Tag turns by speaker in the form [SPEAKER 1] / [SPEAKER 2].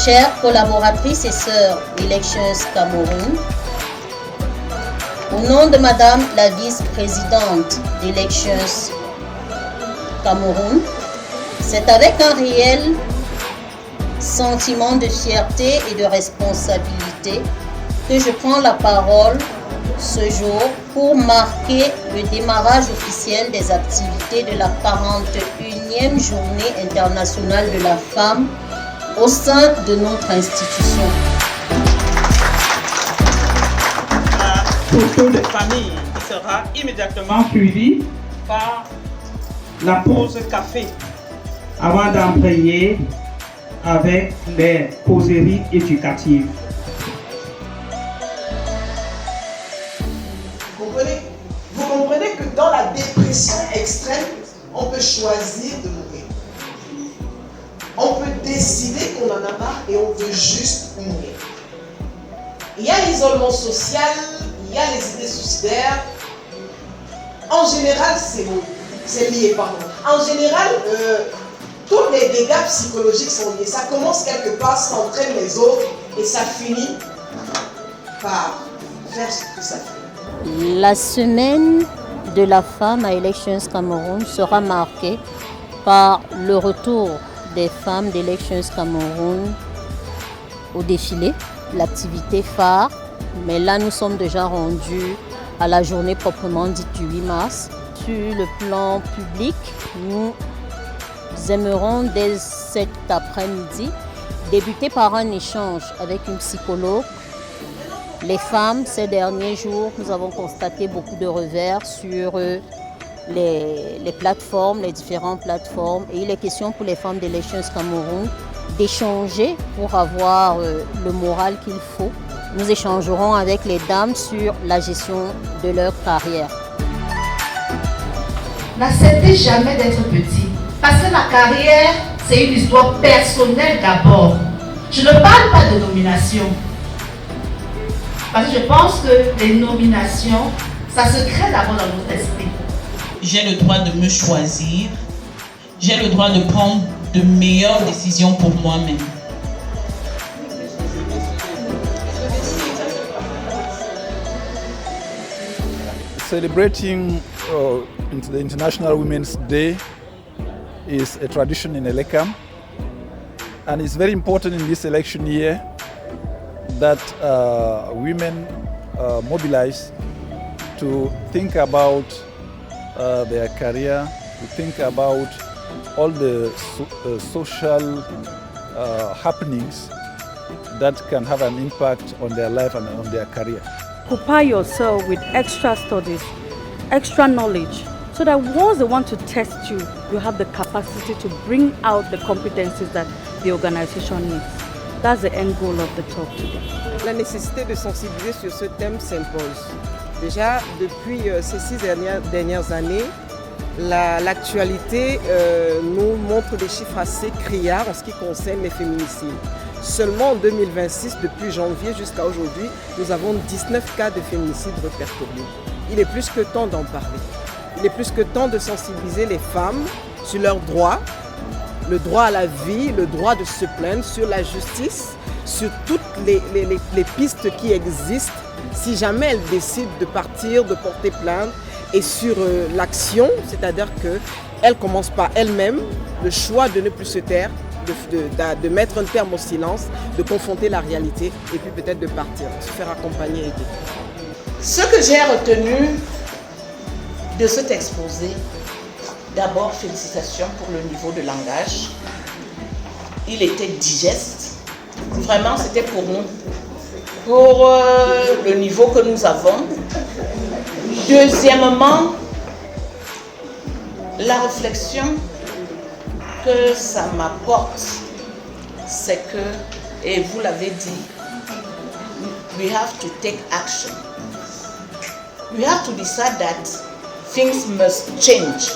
[SPEAKER 1] Chères collaboratrices et sœurs Elections Cameroun, au nom de Madame la vice-présidente d'Elections Cameroun, c'est avec un réel sentiment de fierté et de responsabilité que je prends la parole ce jour pour marquer le démarrage officiel des activités de la 41e Journée internationale de la femme au sein de notre institution.
[SPEAKER 2] La photo de famille qui sera immédiatement suivie par la pause café avant d'embrayer avec les causeries éducatives.
[SPEAKER 3] Vous comprenez que dans la dépression extrême, on peut choisir de mourir. On peut décider qu'on en a marre et on veut juste mourir. Il y a l'isolement social, il y a les idées suicidaires. En général, c'est lié, pardon. En général, tous les dégâts psychologiques sont liés. Ça commence quelque part, ça entraîne les autres et ça finit par faire ce que ça fait.
[SPEAKER 1] La semaine de la femme à Elections Cameroun sera marquée par le retour des femmes d'Elections Cameroun au défilé, l'activité phare. Mais là, nous sommes déjà rendus à la journée proprement dite du 8 mars. Sur le plan public, nous aimerons dès cet après-midi débuter par un échange avec une psychologue. Les femmes, ces derniers jours, nous avons constaté beaucoup de revers sur les plateformes, les différentes plateformes. Et il est question pour les femmes d'Elections Cameroun d'échanger pour avoir le moral qu'il faut. Nous échangerons avec les dames sur la gestion de leur carrière.
[SPEAKER 4] N'acceptez jamais d'être petit. Parce que la carrière, c'est une histoire personnelle d'abord. Je ne parle pas de nomination. Parce que je pense que les nominations, ça se crée d'abord dans notre esprit.
[SPEAKER 5] J'ai le droit de me choisir. J'ai le droit de prendre de meilleures décisions pour moi-même.
[SPEAKER 6] Celebrating the International Women's Day is a tradition in Elekam, and it's very important in this election year that women mobilize to think about their career, to think about all the social happenings that can have an impact on their life and on their career.
[SPEAKER 7] Occupy yourself with extra studies, extra knowledge, so that once they want to test you, you have the capacity to bring out the competencies that the organization needs. That's the end goal of the talk today.
[SPEAKER 8] La nécessité de sensibiliser sur ce thème s'impose. Déjà, depuis ces 6 dernières années, l'actualité nous montre des chiffres assez criards en ce qui concerne les féminicides. Seulement en 2026, depuis janvier jusqu'à aujourd'hui, nous avons 19 cas de féminicide répertoriés. Il est plus que temps d'en parler. Il est plus que temps de sensibiliser les femmes sur leurs droits, le droit à la vie, le droit de se plaindre, sur la justice, sur toutes les pistes qui existent si jamais elles décident de partir, de porter plainte, et sur l'action, c'est-à-dire qu'elles commencent par elles-mêmes le choix de ne plus se taire, de mettre un terme au silence, de confronter la réalité et puis peut-être de partir, se faire accompagner et aider.
[SPEAKER 3] Ce que j'ai retenu de cet exposé, d'abord félicitations pour le niveau de langage. Il était digeste. Vraiment, c'était pour nous. Pour le niveau que nous avons. Deuxièmement, la réflexion que ça m'apporte, c'est que, et vous l'avez dit, we have to take action. We have to decide that things must change.